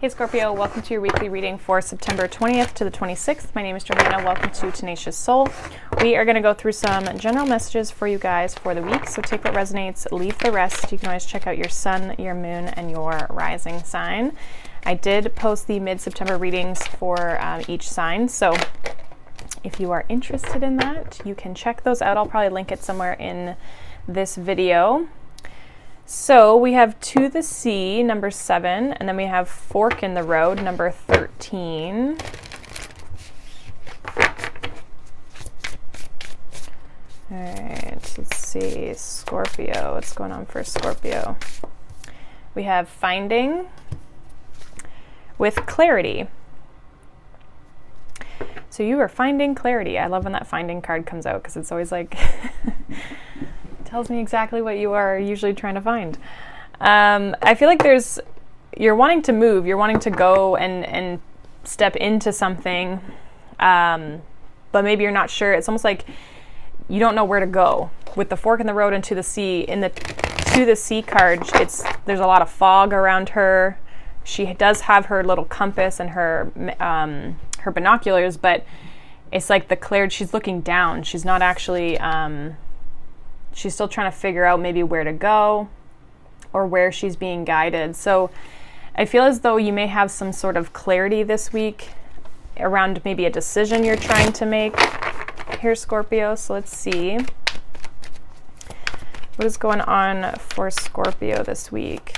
Hey Scorpio, welcome to your weekly reading for September 20th to the 26th. My name is Johanna. Welcome to Tenacious Soul. We are going to go through some general messages for you guys for the week. So take what resonates, leave the rest. You can always check out your sun, your moon, and your rising sign. I did post the mid-September readings for each sign. So if you are interested in that, you can check those out. I'll probably link it somewhere in this video. So we have To the Sea, number 7, and then we have Fork in the Road, number 13. All right, let's see, Scorpio, what's going on for Scorpio? We have Finding with Clarity. So you are finding clarity. I love when that Finding card comes out because it's always like... tells me exactly what you are usually trying to find. I feel like you're wanting to move, you're wanting to go and step into something, but maybe you're not sure. It's almost like you don't know where to go. With the Fork in the Road and To the Sea, in the To the Sea card, there's a lot of fog around her. She does have her little compass and her binoculars, but it's like the clarity, she's looking down. She's not actually... she's still trying to figure out maybe where to go or where she's being guided. So I feel as though you may have some sort of clarity this week around maybe a decision you're trying to make here, Scorpio. So let's see. What is going on for Scorpio this week?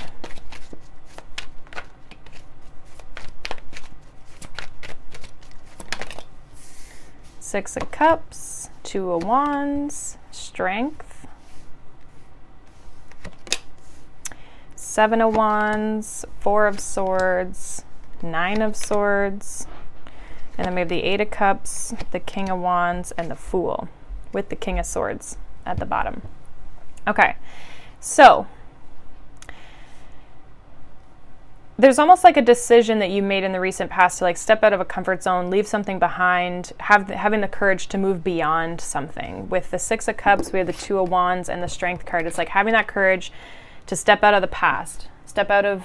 Six of Cups, Two of Wands, Strength, Seven of Wands, Four of Swords, Nine of Swords, and then we have the Eight of Cups, the King of Wands, and the Fool with the King of Swords at the bottom. Okay, so there's almost like a decision that you made in the recent past to like step out of a comfort zone, leave something behind, having the courage to move beyond something. With the Six of Cups, we have the Two of Wands and the Strength card. It's like having that courage to step out of the past, step out of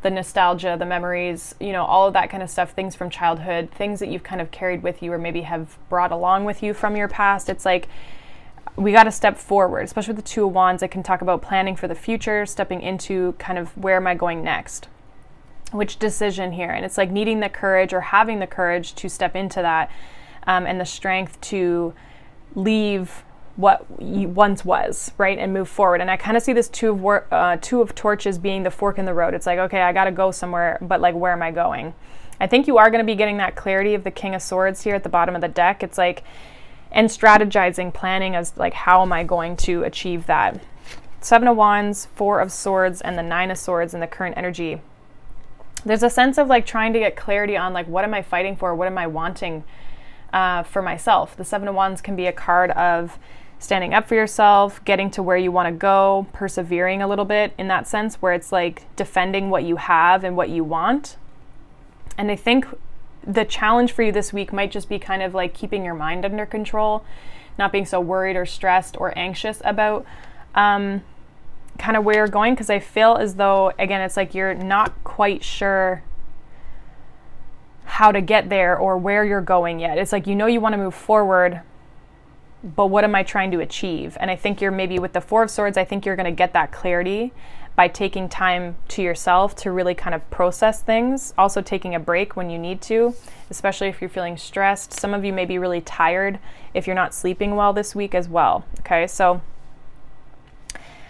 the nostalgia, the memories, you know, all of that kind of stuff, things from childhood, things that you've kind of carried with you or maybe have brought along with you from your past. It's like we got to step forward, especially with the Two of Wands. It can talk about planning for the future, stepping into kind of where am I going next? Which decision here? And it's like needing the courage or having the courage to step into that and the strength to leave what once was, right, and move forward. And I kind of see this two of Torches being the fork in the road. It's like, okay, I got to go somewhere, but like, where am I going? I think you are going to be getting that clarity of the King of Swords here at the bottom of the deck. It's like, and strategizing, planning as like, how am I going to achieve that? Seven of Wands, Four of Swords, and the Nine of Swords in the current energy. There's a sense of like trying to get clarity on like, what am I fighting for? What am I wanting for myself? The Seven of Wands can be a card of standing up for yourself, getting to where you want to go, persevering a little bit in that sense, where it's like defending what you have and what you want. And I think the challenge for you this week might just be kind of like keeping your mind under control, not being so worried or stressed or anxious about kind of where you're going, because I feel as though, again, it's like you're not quite sure how to get there or where you're going yet. It's like, you know, you want to move forward, but what am I trying to achieve? And I think you're maybe with the Four of Swords, I think you're going to get that clarity by taking time to yourself to really kind of process things. Also taking a break when you need to, especially if you're feeling stressed. Some of you may be really tired if you're not sleeping well this week as well. Okay, so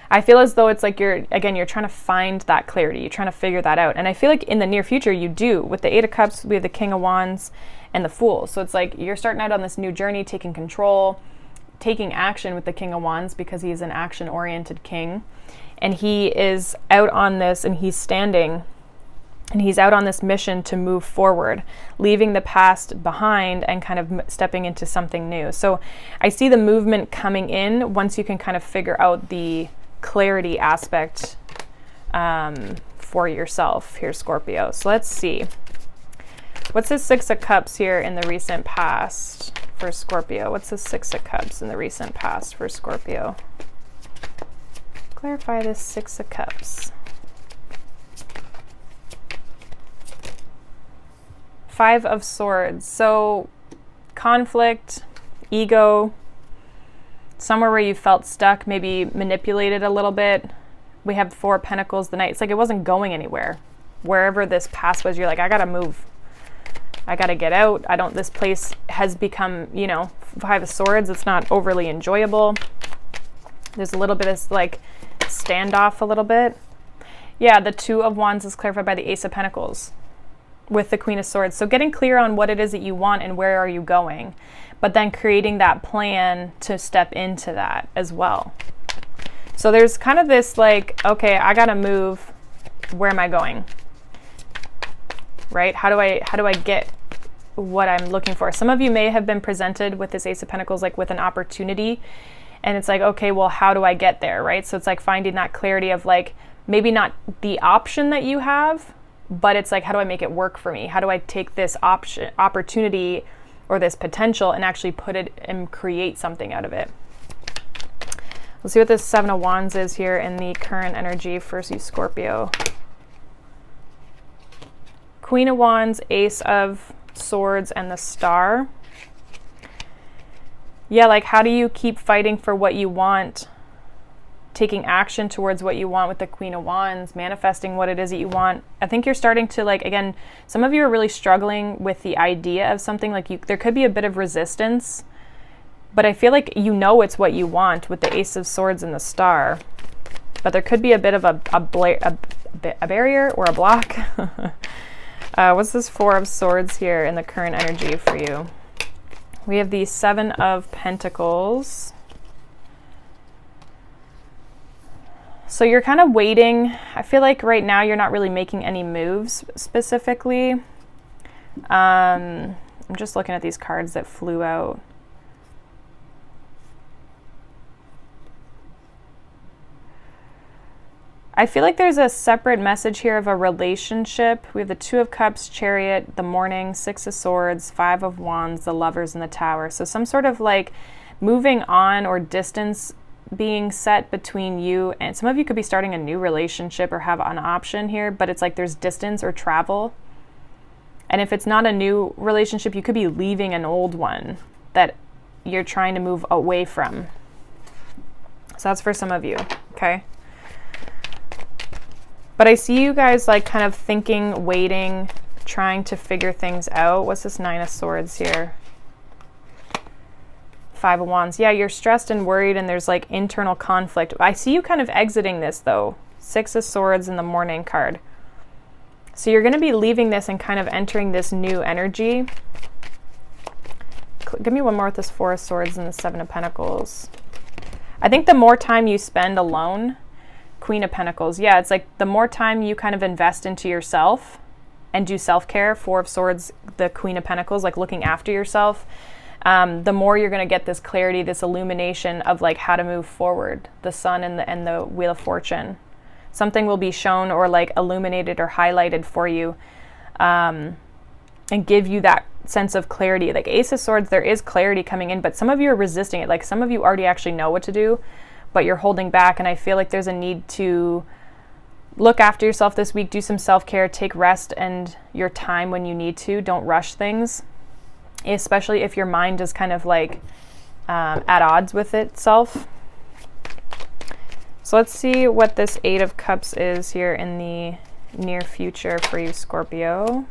I feel as though it's like you're trying to find that clarity. You're trying to figure that out. And I feel like in the near future you do. With the Eight of Cups, we have the King of Wands and the Fool. So it's like you're starting out on this new journey, taking control, taking action with the King of Wands because he's an action-oriented king. And he is out on this and he's standing and he's out on this mission to move forward, leaving the past behind and kind of stepping into something new. So I see the movement coming in once you can kind of figure out the clarity aspect for yourself here, Scorpio. So let's see. What's the Six of Cups here in the recent past for Scorpio? What's the Six of Cups in the recent past for Scorpio? Clarify this Six of Cups. Five of Swords. So conflict, ego, somewhere where you felt stuck, maybe manipulated a little bit. We have Four of Pentacles, the Knight. It's like it wasn't going anywhere. Wherever this past was, you're like, I gotta move. I gotta get out. This place has become, you know, Five of Swords. It's not overly enjoyable. There's a little bit of like standoff a little bit. Yeah, the Two of Wands is clarified by the Ace of Pentacles with the Queen of Swords. So getting clear on what it is that you want and where are you going, but then creating that plan to step into that as well. So there's kind of this like, okay, I gotta move. Where am I going? Right? How do I get what I'm looking for? Some of you may have been presented with this Ace of Pentacles like with an opportunity, and it's like, okay, well, how do I get there, right? So it's like finding that clarity of like, maybe not the option that you have, but it's like, how do I make it work for me? How do I take this opportunity or this potential and actually put it and create something out of it? Let's see what this Seven of Wands is here in the current energy for you, Scorpio. Queen of Wands, Ace of Swords, and the Star. Yeah, like how do you keep fighting for what you want? Taking action towards what you want with the Queen of Wands, manifesting what it is that you want. I think you're starting to like, again, some of you are really struggling with the idea of something like there could be a bit of resistance, but I feel like you know it's what you want with the Ace of Swords and the Star, but there could be a bit of a barrier or a block. What's this Four of Swords here in the current energy for you? We have the Seven of Pentacles. So you're kind of waiting. I feel like right now you're not really making any moves specifically. I'm just looking at these cards that flew out. I feel like there's a separate message here of a relationship. We have the Two of Cups, Chariot, the Morning, Six of Swords, Five of Wands, the Lovers, and the Tower. So some sort of like moving on or distance being set between you, and some of you could be starting a new relationship or have an option here, but it's like there's distance or travel. And if it's not a new relationship, you could be leaving an old one that you're trying to move away from. So that's for some of you, okay? But I see you guys like kind of thinking, waiting, trying to figure things out. What's this Nine of Swords here? Five of Wands. Yeah, you're stressed and worried and there's like internal conflict. I see you kind of exiting this though. Six of Swords in the Morning card. So you're going to be leaving this and kind of entering this new energy. Give me one more with this Four of Swords and the Seven of Pentacles. I think the more time you spend alone, Queen of Pentacles. Yeah, it's like the more time you kind of invest into yourself and do self-care. Four of Swords, the Queen of Pentacles, like looking after yourself. The more you're going to get this clarity, this illumination of like how to move forward. The Sun and the Wheel of Fortune. Something will be shown or like illuminated or highlighted for you, and give you that sense of clarity. Like Ace of Swords, there is clarity coming in, but some of you are resisting it. Like some of you already actually know what to do, but you're holding back. And I feel like there's a need to look after yourself this week, do some self-care, take rest and your time when you need to. Don't rush things, especially if your mind is kind of like at odds with itself. So let's see what this Eight of Cups is here in the near future for you, Scorpio.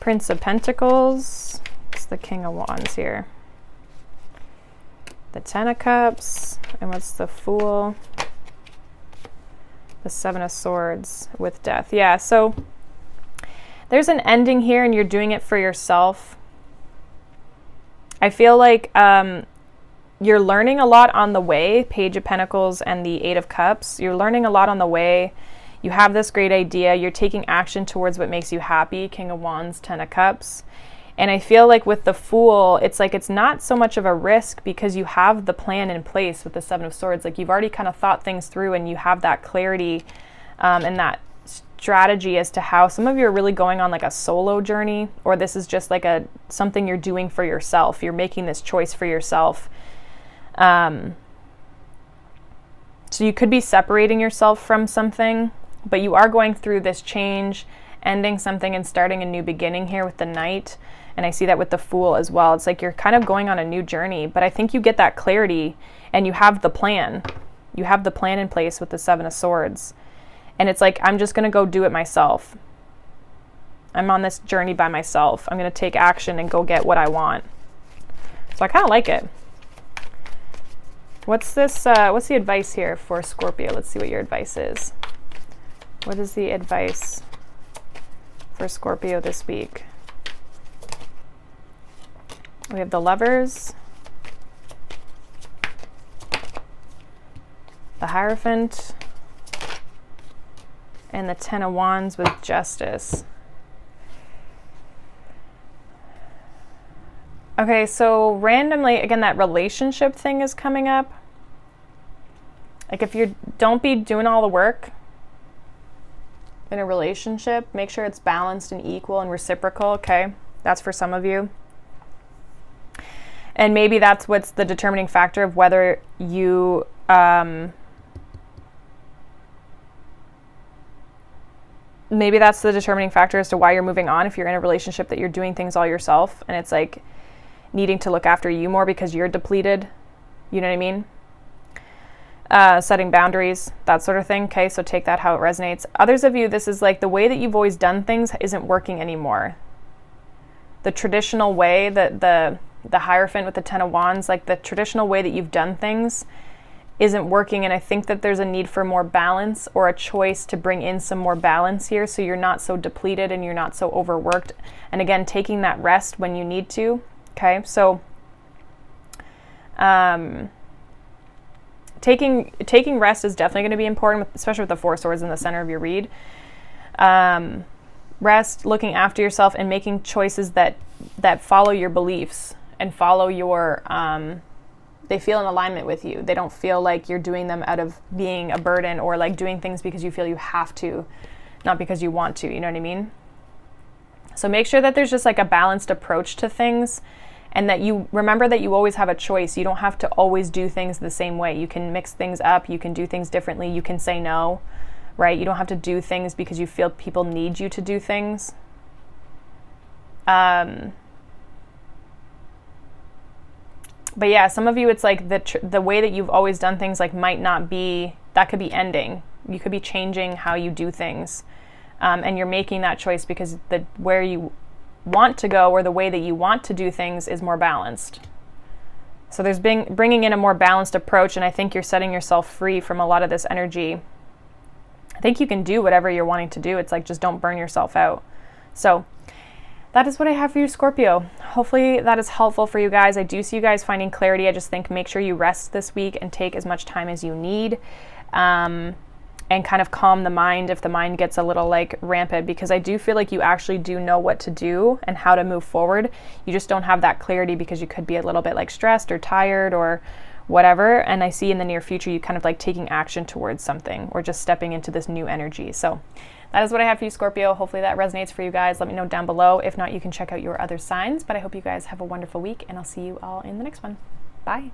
Prince of Pentacles. It's the King of Wands here. The Ten of Cups. And what's the Fool? The Seven of Swords with Death. Yeah, so there's an ending here and you're doing it for yourself. I feel like you're learning a lot on the way. Page of Pentacles and the Eight of Cups. You're learning a lot on the way. You have this great idea. You're taking action towards what makes you happy. King of Wands, Ten of Cups. And I feel like with the Fool, it's like it's not so much of a risk because you have the plan in place with the Seven of Swords. Like you've already kind of thought things through and you have that clarity and that strategy as to how some of you are really going on like a solo journey, or this is just like something you're doing for yourself. You're making this choice for yourself. So you could be separating yourself from something, but you are going through this change ending something and starting a new beginning here with the Knight. And I see that with the Fool as well. It's like you're kind of going on a new journey, but I think you get that clarity and you have the plan. You have the plan in place with the Seven of Swords. And it's like, I'm just going to go do it myself. I'm on this journey by myself. I'm going to take action and go get what I want. So I kind of like it. What's this? What's the advice here for Scorpio? Let's see what your advice is. What is the advice for Scorpio this week? We have the Lovers, the Hierophant, and the Ten of Wands with Justice. Okay, so randomly, again, that relationship thing is coming up. Like if you don't be doing all the work in a relationship, make sure it's balanced and equal and reciprocal, okay? That's for some of you. And maybe that's what's the determining factor of whether you maybe that's the determining factor as to why you're moving on. If you're in a relationship that you're doing things all yourself and it's like needing to look after you more because you're depleted, you know what I mean? Setting boundaries, that sort of thing. Okay, so take that how it resonates. Others of you, this is like the way that you've always done things isn't working anymore. The traditional way that the Hierophant with the Ten of Wands, like the traditional way that you've done things isn't working, and I think that there's a need for more balance or a choice to bring in some more balance here so you're not so depleted and you're not so overworked. And again, taking that rest when you need to. Okay, so taking rest is definitely going to be important, especially with the Four Swords in the center of your read. Rest, looking after yourself, and making choices that follow your beliefs and follow your they feel in alignment with you. They don't feel like you're doing them out of being a burden or like doing things because you feel you have to, not because you want to, you know what I mean? So make sure that there's just like a balanced approach to things, and that you remember that you always have a choice. You don't have to always do things the same way. You can mix things up, you can do things differently, you can say no, right? You don't have to do things because you feel people need you to do things. But yeah, some of you, it's like the way that you've always done things like might not be, that could be ending. You could be changing how you do things. And you're making that choice because where you want to go or the way that you want to do things is more balanced. So there's bringing in a more balanced approach, and I think you're setting yourself free from a lot of this energy. I think you can do whatever you're wanting to do. It's like, just don't burn yourself out. So that is what I have for you, Scorpio. Hopefully that is helpful for you guys. I do see you guys finding clarity. I just think make sure you rest this week and take as much time as you need. And kind of calm the mind if the mind gets a little like rampant, because I do feel like you actually do know what to do and how to move forward. You just don't have that clarity because you could be a little bit like stressed or tired or whatever. And I see in the near future you kind of like taking action towards something or just stepping into this new energy. So that is what I have for you, Scorpio. Hopefully that resonates for you guys. Let me know down below. If not, you can check out your other signs. But I hope you guys have a wonderful week, and I'll see you all in the next one. Bye.